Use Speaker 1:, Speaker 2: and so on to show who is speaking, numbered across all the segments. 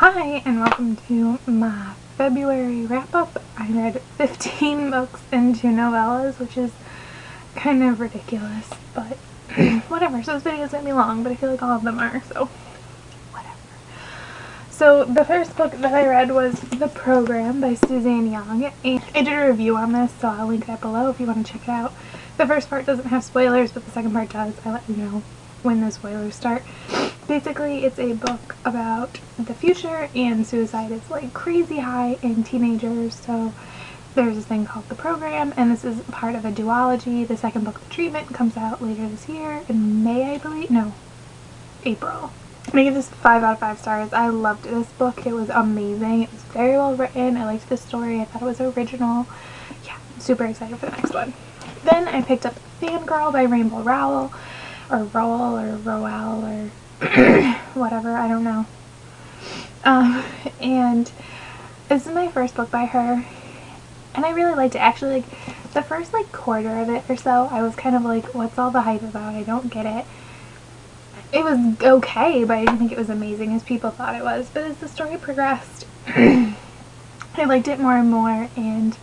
Speaker 1: Hi, and welcome to my February wrap-up. I read 15 books and 2 novellas, which is kind of ridiculous, but whatever. So this video is going to be long, but I feel like all of them are, so whatever. So the first book that I read was The Program by Suzanne Young, and I did a review on this, so I'll link that below if you want to check it out. The first part doesn't have spoilers, but the second part does. I let you know when the spoilers start. Basically, it's a book about the future, and suicide is like crazy high in teenagers, so there's this thing called The Program, and this is part of a duology. The second book, The Treatment, comes out later this year, in May, I believe? No, April. I give this 5 out of 5 stars. I loved this book. It was amazing. It was very well written. I liked the story. I thought it was original. Yeah, I'm super excited for the next one. Then I picked up Fangirl by Rainbow Rowell, or Rowell, or Rowell, or whatever, I don't know. And this is my first book by her, and I really liked it. Actually, like, the first, quarter of it or so, I was kind of like, what's all the hype about? I don't get it. It was okay, but I didn't think it was amazing as people thought it was. But as the story progressed, I liked it more and more, and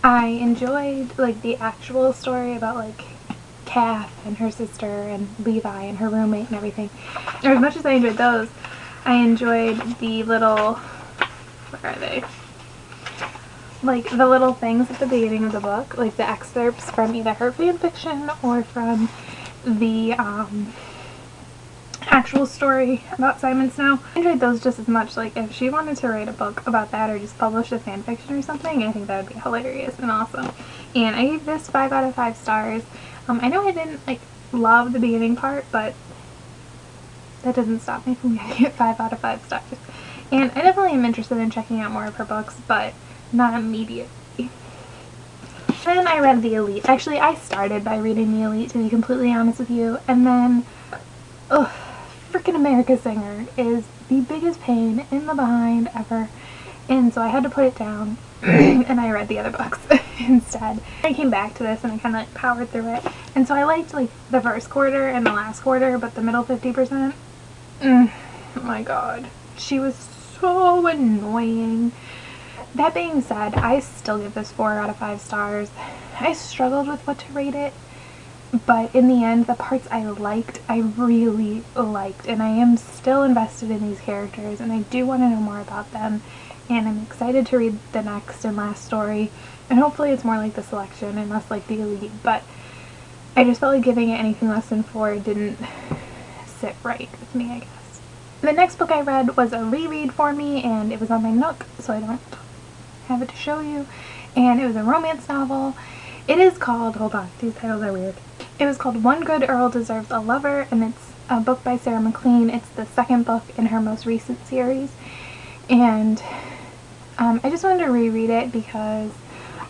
Speaker 1: I enjoyed, the actual story about, Kath and her sister and Levi and her roommate and everything. Or as much as I enjoyed those, I enjoyed the little, where are they? The little things at the beginning of the book, the excerpts from either her fanfiction or from the actual story about Simon Snow. I enjoyed those just as much. If she wanted to write a book about that or just publish a fanfiction or something, I think that would be hilarious and awesome. And I gave this 5 out of 5 stars. I know I didn't love the beginning part, but that doesn't stop me from giving it 5 out of 5 stars. And I definitely am interested in checking out more of her books, but not immediately. Then I read The Elite. Actually, I started by reading The Elite, to be completely honest with you, and then, frickin' America Singer is the biggest pain in the behind ever, and so I had to put it down, and I read the other books instead. I came back to this and I kind of powered through it, and so I liked the first quarter and the last quarter, but the middle 50%, oh my god, she was so annoying. That being said, I still give this 4 out of 5 stars. I struggled with what to rate it, but in the end, the parts I liked, I really liked, and I am still invested in these characters, and I do want to know more about them, and I'm excited to read the next and last story, and hopefully it's more like The Selection and less like The Elite, but I just felt like giving it anything less than 4 didn't sit right with me, I guess. The next book I read was a reread for me, and it was on my Nook, so I don't have it to show you, and it was a romance novel. It is called, hold on, these titles are weird. It was called One Good Earl Deserves a Lover, and it's a book by Sarah MacLean. It's the second book in her most recent series, and I just wanted to reread it because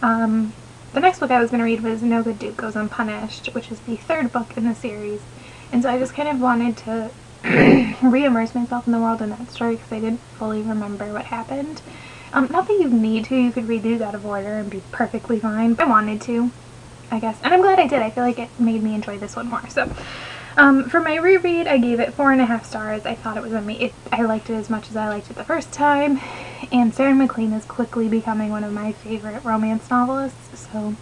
Speaker 1: the next book I was going to read was No Good Duke Goes Unpunished, which is the third book in the series, and so I just kind of wanted to re-immerse myself in the world in that story because I didn't fully remember what happened. Not that you need to, you could read these out of order and be perfectly fine, but I wanted to, I guess, and I'm glad I did. I feel like it made me enjoy this one more. So for my reread, I gave it 4.5 stars. I thought it was amazing. I liked it as much as I liked it the first time, and Sarah MacLean is quickly becoming one of my favorite romance novelists, so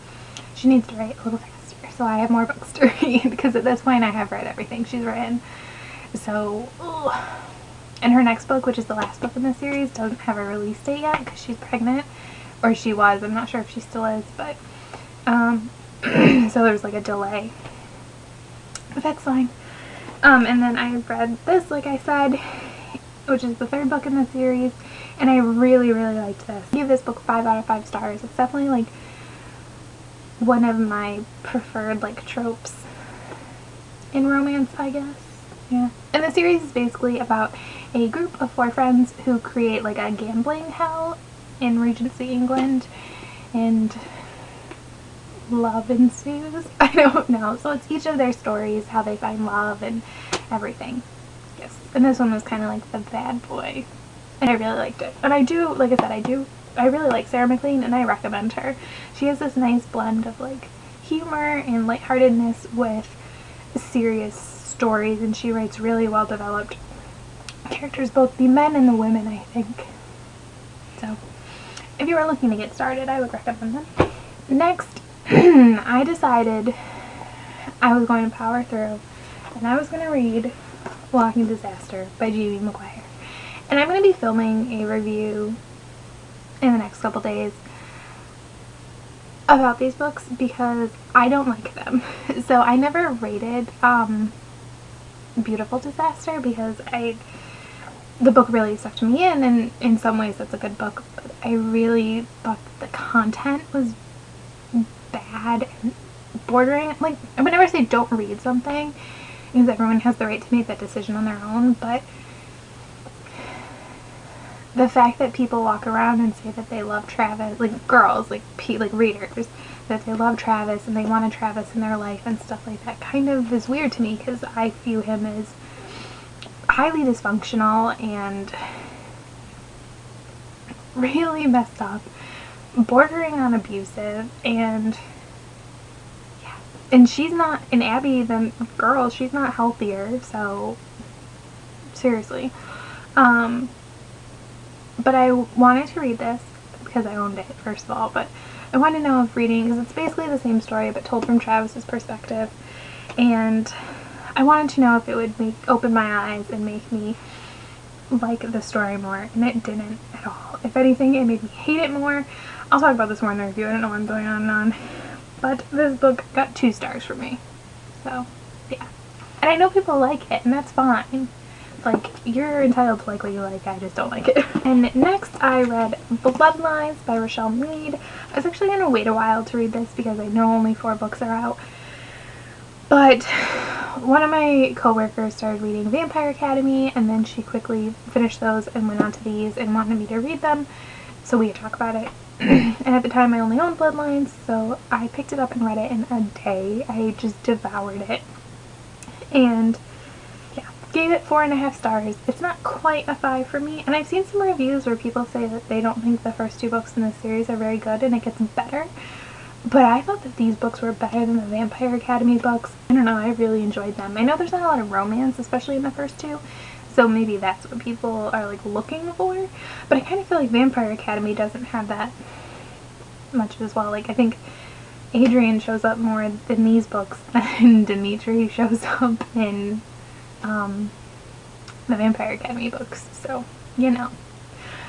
Speaker 1: she needs to write a little faster, so I have more books to read, because at this point I have read everything she's written. So, and her next book, which is the last book in the series, doesn't have a release date yet because she's pregnant, or she was, I'm not sure if she still is, but so there's a delay, but that's fine. And then I read this, like I said, which is the third book in the series, and I really, really liked this. I gave this book 5 out of 5 stars. It's definitely one of my preferred tropes in romance, I guess. Yeah. And the series is basically about a group of 4 friends who create a gambling hell in Regency, England, and love ensues. I don't know. So it's each of their stories, how they find love and everything. Yes. And this one was kind of the bad boy. And I really liked it. And I do, like I said, I really like Sarah MacLean, and I recommend her. She has this nice blend of humor and lightheartedness with serious stories, and she writes really well developed characters, both the men and the women, I think. So if you were looking to get started, I would recommend them. Next, I decided I was going to power through and I was going to read Walking Disaster by J.B. Maguire. And I'm going to be filming a review in the next couple days about these books because I don't like them. So I never rated Beautiful Disaster because the book really stuck to me and in some ways that's a good book, but I really thought the content was bad and bordering, like, I would never say don't read something because everyone has the right to make that decision on their own, but the fact that people walk around and say that they love Travis, like girls, like readers, that they love Travis and they want a Travis in their life and stuff like that kind of is weird to me because I view him as highly dysfunctional and really messed up, bordering on abusive, and yeah, and she's not, and Abby, the girl, she's not healthier, so seriously. But I wanted to read this because I owned it, first of all, but I wanted to know if reading, because it's basically the same story but told from Travis's perspective, and I wanted to know if it would open my eyes and make me like the story more, and it didn't at all. If anything, it made me hate it more. I'll talk about this more in the review. I don't know why I'm going on and on. But this book got 2 stars for me. So, yeah. And I know people like it, and that's fine. Like, you're entitled to like what you like, I just don't like it. And next I read Bloodlines by Richelle Mead. I was actually going to wait a while to read this because I know only 4 books are out. But one of my coworkers started reading Vampire Academy, and then she quickly finished those and went on to these and wanted me to read them so we could talk about it. And at the time I only owned Bloodlines, so I picked it up and read it in a day. I just devoured it. And yeah, gave it 4.5 stars. It's not quite a 5 for me, and I've seen some reviews where people say that they don't think the first 2 books in the series are very good and it gets better. But I thought that these books were better than the Vampire Academy books. I don't know, I really enjoyed them. I know there's not a lot of romance, especially in the first 2, so maybe that's what people are like looking for. But I kind of feel like Vampire Academy doesn't have that much as well. Like, I think Adrian shows up more in these books than Dimitri shows up in the Vampire Academy books, so, you know.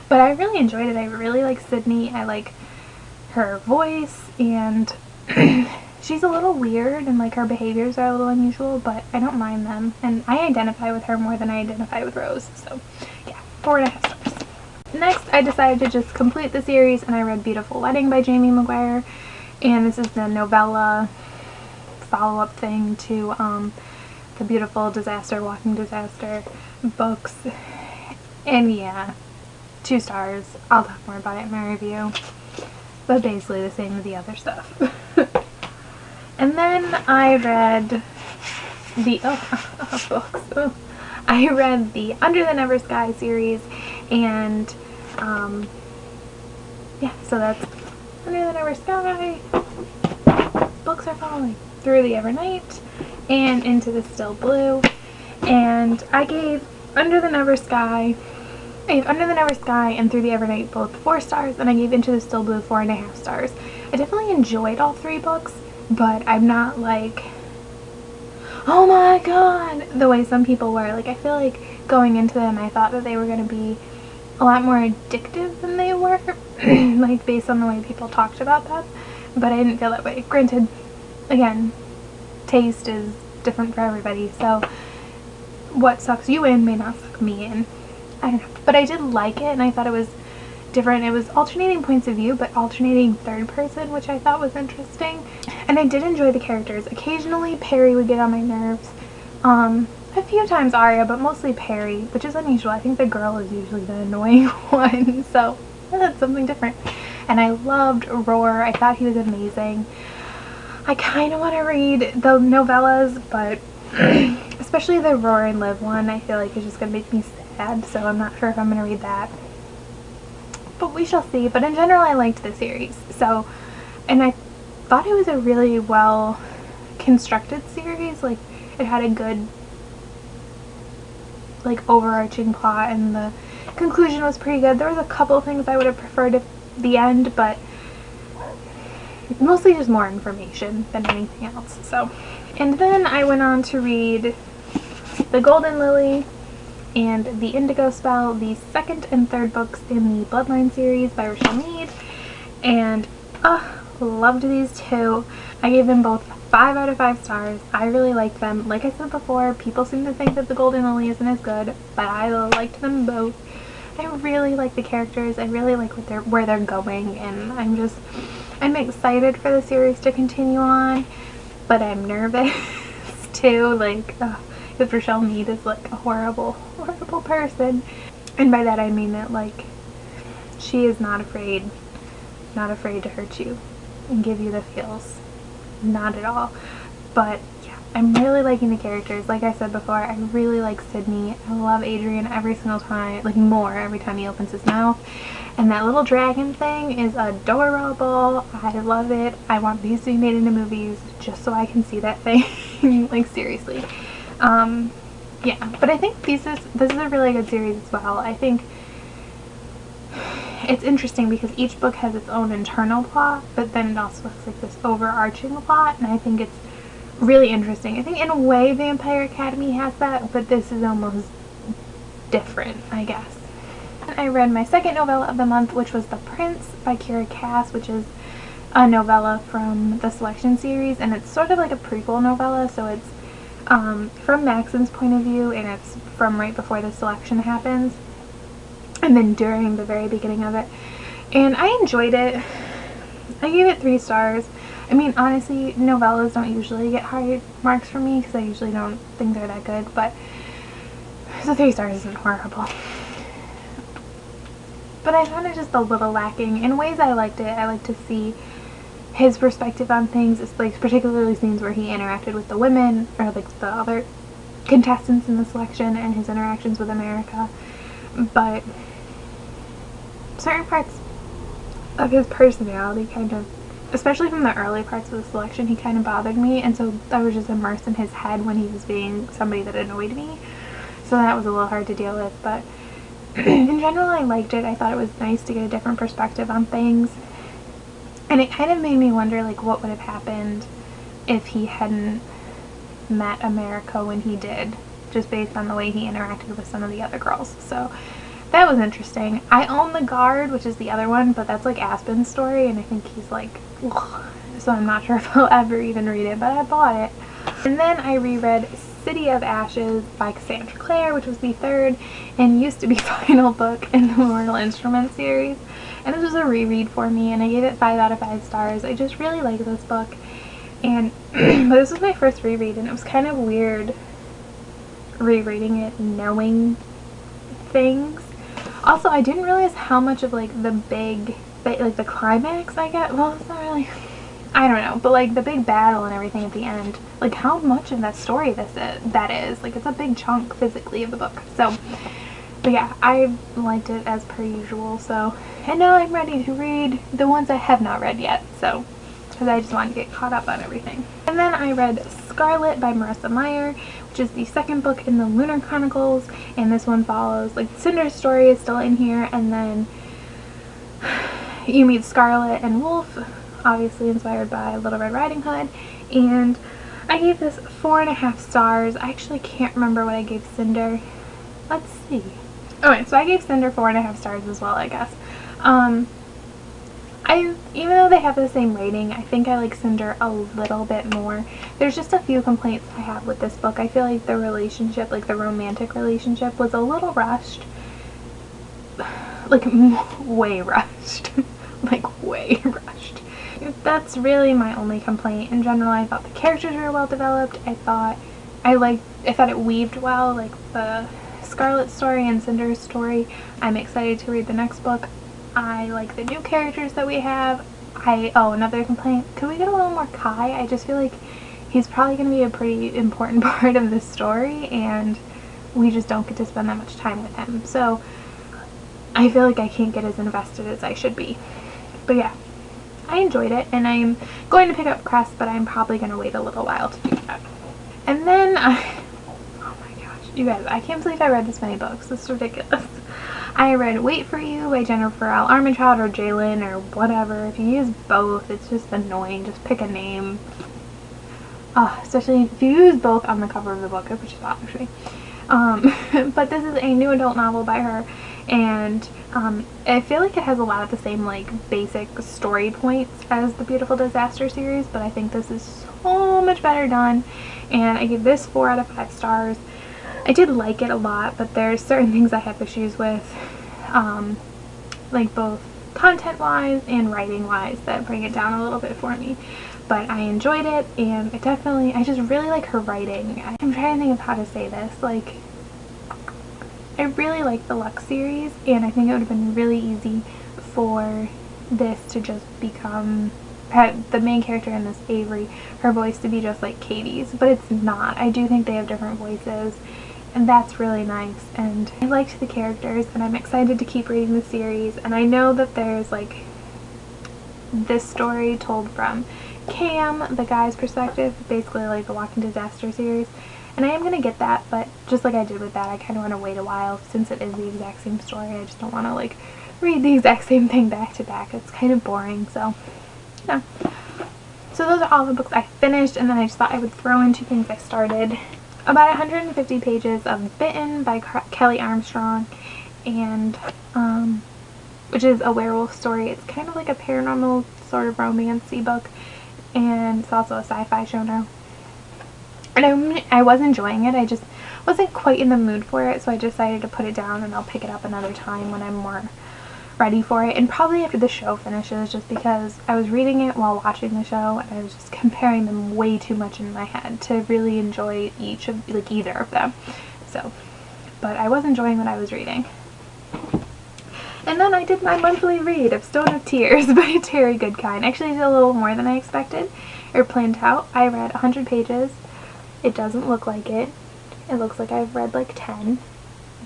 Speaker 1: But I really enjoyed it. I really like Sydney. I like her voice, and she's a little weird and like her behaviors are a little unusual, but I don't mind them, and I identify with her more than I identify with Rose, so yeah, 4.5 stars. Next I decided to just complete the series and I read Beautiful Wedding by J.B. Maguire, and this is the novella follow-up thing to the Beautiful Disaster, Walking Disaster books, and yeah, 2 stars. I'll talk more about it in my review. But basically the same with the other stuff. And then I read the books. I read the Under the Never Sky series, and yeah, so that's Under the Never Sky, Books Are Falling, Through the Evernight, and Into the Still Blue. And I gave Under the Never Sky and Through the Evernight both 4 stars, and I gave Into the Still Blue 4.5 stars. I definitely enjoyed all 3 books, but I'm not like, oh my god, the way some people were. Like, I feel like going into them I thought that they were going to be a lot more addictive than they were, like based on the way people talked about them, but I didn't feel that way. Granted, again, taste is different for everybody, so what sucks you in may not suck me in. I don't know. But I did like it, and I thought it was different. It was alternating points of view, but alternating third person, which I thought was interesting. And I did enjoy the characters. Occasionally Perry would get on my nerves. A few times Arya, but mostly Perry, which is unusual. I think the girl is usually the annoying one, so that's something different. And I loved Roar. I thought he was amazing. I kind of want to read the novellas, but especially the Roar and Liv one, I feel like it's just going to make me sad, so I'm not sure if I'm going to read that. But we shall see. But in general, I liked the series. So, and I thought it was a really well constructed series. Like, it had a good like overarching plot, and the conclusion was pretty good. There was a couple things I would have preferred at the end, but mostly just more information than anything else. So, and then I went on to read The Golden Lily and The Indigo Spell, the second and third books in the Bloodline series by Richelle Mead, and loved these two. I gave them both 5 out of 5 stars. I really liked them. Like I said before, people seem to think that The Golden Lily isn't as good, but I liked them both. I really like the characters. I really like where they're going, and I'm excited for the series to continue on, but I'm nervous too. Like, because Richelle Mead is like a horrible, horrible person, and by that I mean that like she is not afraid to hurt you and give you the feels. Not at all. But yeah, I'm really liking the characters. Like I said before, I really like Sydney. I love Adrian every single time, like more every time he opens his mouth. And that little dragon thing is adorable. I love it. I want these to be made into movies just so I can see that thing. Like, seriously. Yeah, but I think this is a really good series as well. I think it's interesting because each book has its own internal plot, but then it also has like this overarching plot, and I think it's really interesting. I think in a way Vampire Academy has that, but this is almost different, I guess. I read my second novella of the month, which was The Prince by Kiera Cass, which is a novella from the Selection series, and it's sort of like a prequel novella, so it's from Maxon's point of view, and it's from right before the Selection happens, and then during the very beginning of it. And I enjoyed it. I gave it 3 stars. I mean, honestly, novellas don't usually get high marks for me because I usually don't think they're that good, but so 3 stars isn't horrible. But I found it just a little lacking. In ways I liked it. I like to see his perspective on things. It's like particularly scenes where he interacted with the women, or like the other contestants in the Selection, and his interactions with America. But certain parts of his personality kind of, especially from the early parts of the Selection, he kind of bothered me, and so I was just immersed in his head when he was being somebody that annoyed me. So that was a little hard to deal with, but in general I liked it. I thought it was nice to get a different perspective on things. And it kind of made me wonder, like, what would have happened if he hadn't met America when he did, just based on the way he interacted with some of the other girls. So that was interesting. I own The Guard, which is the other one, but that's like Aspen's story, and I think he's like, ugh. So I'm not sure if I'll ever even read it, but I bought it. And then I reread City of Ashes by Cassandra Clare, which was the third and used to be final book in the Mortal Instruments series. And this was a reread for me, and I gave it 5 out of 5 stars. I just really like this book. And but this was my first reread, and it was kind of weird rereading it knowing things. Also, I didn't realize how much of like the big, like the climax I get, well, it's not really, I don't know, but like the big battle and everything at the end, like how much of that story that is, like it's a big chunk physically of the book. So, but yeah, I liked it as per usual. So, and now I'm ready to read the ones I have not read yet, so, because I just wanted to get caught up on everything. And then I read Scarlet by Marissa Meyer, which is the second book in the Lunar Chronicles, and this one follows, like, Cinder's story is still in here, and then you meet Scarlet and Wolf, obviously inspired by Little Red Riding Hood, and I gave this 4.5 stars. I actually can't remember what I gave Cinder. Let's see. Okay, so I gave Cinder 4.5 stars as well, I guess. Even though they have the same rating, I think I like Cinder a little bit more. There's just a few complaints I have with this book. I feel like the relationship, like the romantic relationship, was a little rushed. Like, way rushed. Like, way rushed. That's really my only complaint. In general, I thought the characters were well developed. I thought it weaved well, like the Scarlet story and Cinder's story. I'm excited to read the next book. I like the new characters that we have. Another complaint, could we get a little more Kai? I just feel like he's probably going to be a pretty important part of this story, and we just don't get to spend that much time with him. So I feel like I can't get as invested as I should be. But yeah, I enjoyed it, and I'm going to pick up Crest, but I'm probably going to wait a little while to do that. And then oh my gosh. You guys, I can't believe I read this many books. It's ridiculous. I read Wait For You by Jennifer L. Armentrout or Jalen or whatever. If you use both, it's just annoying. Just pick a name. Especially if you use both on the cover of the book, which is odd actually. But this is a new adult novel by her, and I feel like it has a lot of the same like basic story points as the Beautiful Disaster series, but I think this is so much better done, and I give this 4 out of 5 stars. I did like it a lot, but there's certain things I have issues with, like both content-wise and writing-wise, that bring it down a little bit for me. But I enjoyed it, and I just really like her writing. I'm trying to think of how to say this. Like, I really like the Lux series, and I think it would have been really easy for this to just become, the main character in this, Avery, her voice to be just like Katie's, but it's not. I do think they have different voices, and that's really nice, and I liked the characters, and I'm excited to keep reading the series. And I know that there's like this story told from Cam, the guy's perspective, basically like the Walking Disaster series, and I am going to get that, but just like I did with that, I kind of want to wait a while since it is the exact same story. I just don't want to like read the exact same thing back to back. It's kind of boring, so yeah. So those are all the books I finished, and then I just thought I would throw in 2 things I started. About 150 pages of Bitten by Kelly Armstrong, and which is a werewolf story. It's kind of like a paranormal sort of romance-y book, and it's also a sci-fi genre. And I was enjoying it. I just wasn't quite in the mood for it, so I decided to put it down, and I'll pick it up another time when I'm more ready for it, and probably after the show finishes, just because I was reading it while watching the show, and I was just comparing them way too much in my head to really enjoy either of them. So, but I was enjoying what I was reading. And then I did my monthly read of Stone of Tears by Terry Goodkind. Actually, I did a little more than I expected or planned out. I read 100 pages. It doesn't look like it. It looks like I've read like 10,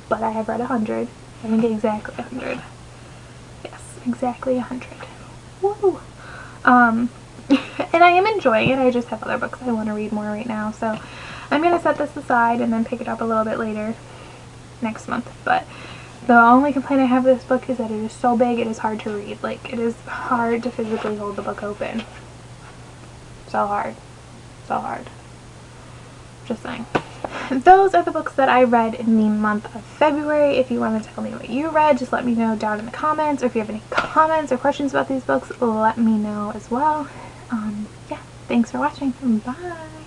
Speaker 1: but I have read 100. I think exactly 100. Yes, exactly 100. Woo! And I am enjoying it. I just have other books I want to read more right now, so I'm going to set this aside and then pick it up a little bit later next month. But the only complaint I have with this book is that it is so big, it is hard to read. Like, it is hard to physically hold the book open. So hard. So hard. Just saying. Those are the books that I read in the month of February. If you want to tell me what you read, just let me know down in the comments, or if you have any comments or questions about these books, let me know as well. Yeah, thanks for watching. Bye!